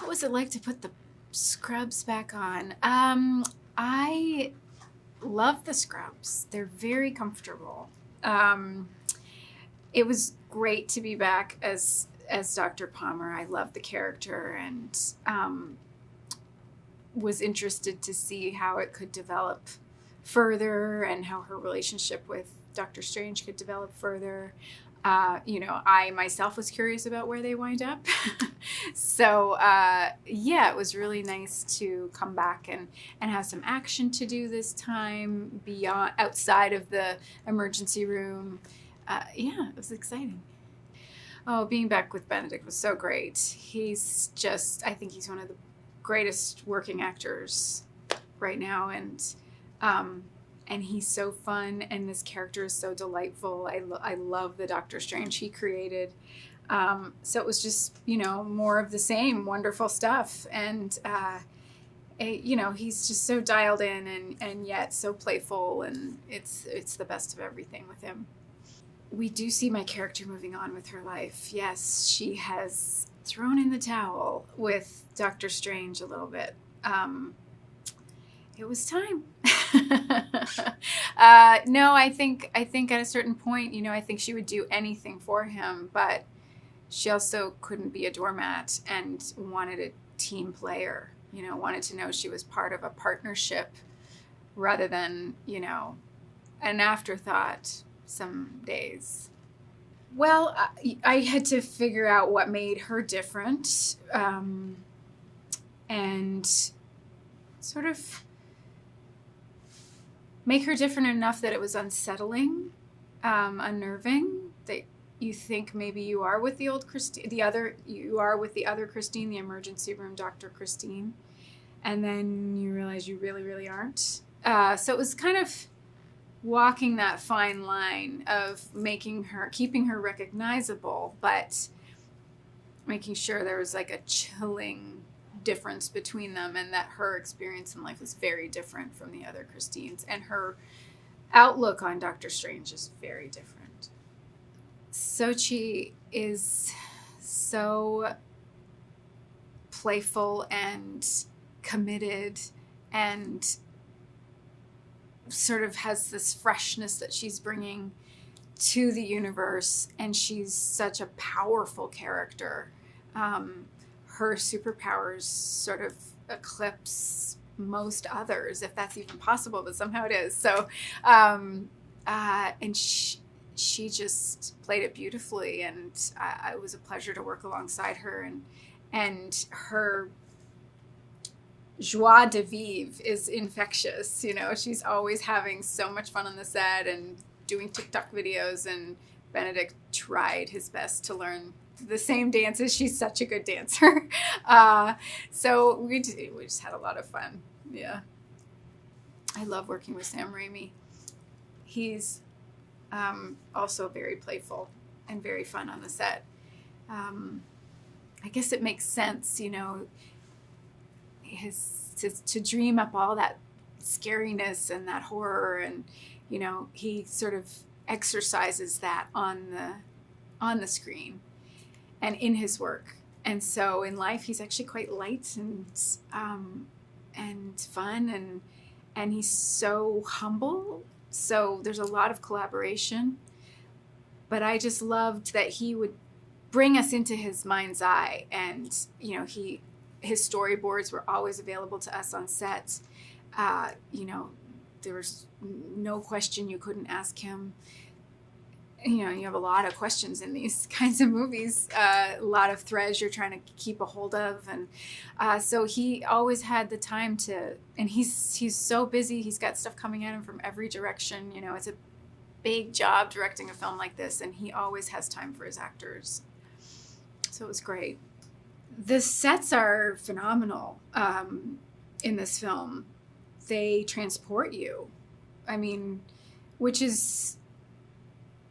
What was it like to put the scrubs back on? I love the scrubs. They're very comfortable. Um, it was great to be back as Dr. Palmer. I love the character and was interested to see how it could develop further and how her relationship with Doctor Strange could develop further. I myself was curious about where they wind up. So, yeah, it was really nice to come back and have some action to do this time beyond outside of the emergency room. Yeah, it was exciting. Oh, being back with Benedict was so great. I think he's one of the greatest working actors right now, and he's so fun, and this character is so delightful. I love the Doctor Strange he created. So it was just, more of the same wonderful stuff. And, he's just so dialed in and yet so playful, and it's the best of everything with him. We do see my character moving on with her life. Yes, she has thrown in the towel with Doctor Strange a little bit. It was time. No, I think at a certain point, I think she would do anything for him, but she also couldn't be a doormat and wanted a team player, wanted to know she was part of a partnership rather than, an afterthought some days. Well, I had to figure out what made her different, and sort of make her different enough that it was unsettling, unnerving, that you think maybe you are with the old Christine, you are with the other Christine, the emergency room Dr. Christine, and then you realize you really, really aren't. So it was kind of walking that fine line of keeping her recognizable, but making sure there was like a chilling difference between them, and that her experience in life was very different from the other Christines, and her outlook on Doctor Strange is very different. Xochitl is so playful and committed and sort of has this freshness that she's bringing to the universe, and she's such a powerful character. Her superpowers sort of eclipse most others, if that's even possible, but somehow it is. So, and she just played it beautifully, and it was a pleasure to work alongside her, and her joie de vivre is infectious. She's always having so much fun on the set and doing TikTok videos, and Benedict tried his best to learn the same dances. She's such a good dancer. So we just had a lot of fun. Yeah. I love working with Sam Raimi. He's also very playful and very fun on the set. I guess it makes sense, to dream up all that scariness and that horror, and he sort of exercises that on the screen and in his work. And so in life he's actually quite light and fun, and he's so humble, so there's a lot of collaboration. But I just loved that he would bring us into his mind's eye, and his storyboards were always available to us on set. There was no question you couldn't ask him. You have a lot of questions in these kinds of movies, a lot of threads you're trying to keep a hold of. And so he always had the time and he's so busy. He's got stuff coming at him from every direction. It's a big job directing a film like this, and he always has time for his actors. So it was great. The sets are phenomenal in this film. They transport you. Which is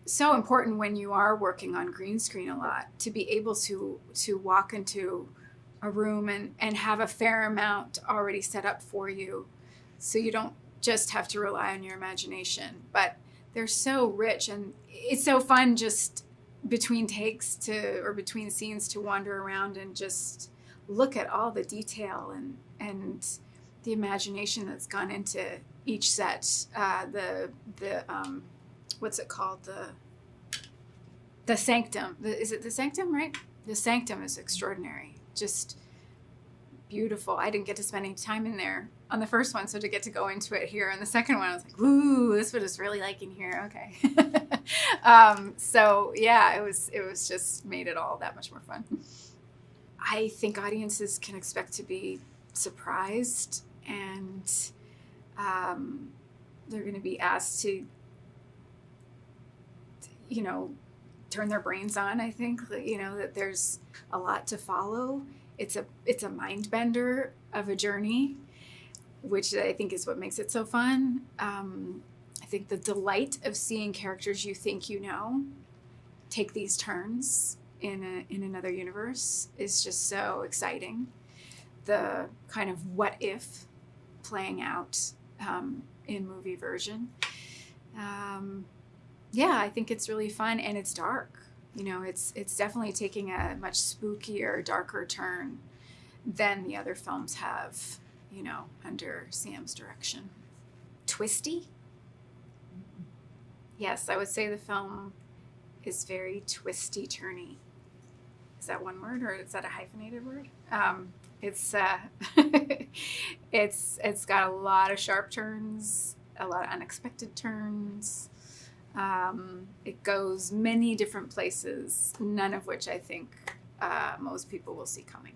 so important when you are working on green screen a lot, to be able to walk into a room and have a fair amount already set up for you, so you don't just have to rely on your imagination. But they're so rich, and it's so fun just between takes or between scenes to wander around and just look at all the detail and the imagination that's gone into each set. The what's it called? The Sanctum. Is it the Sanctum, right? The Sanctum is extraordinary. Just beautiful. I didn't get to spend any time in there on the first one, so to get to go into it here on the second one, I was like, "Ooh, this what it's really like in here." Okay. So yeah, it was just made it all that much more fun. I think audiences can expect to be surprised, and they're going to be asked to, turn their brains on. I think that there's a lot to follow. It's a mind bender of a journey, which I think is what makes it so fun. I think the delight of seeing characters you think you know take these turns in another universe is just so exciting. The kind of what if playing out in movie version. I think it's really fun, and it's dark. It's definitely taking a much spookier, darker turn than the other films have, under Sam's direction. Twisty? Yes, I would say the film is very twisty-turny. Is that one word, or is that a hyphenated word? It's got a lot of sharp turns, a lot of unexpected turns. It goes many different places, none of which I think most people will see coming.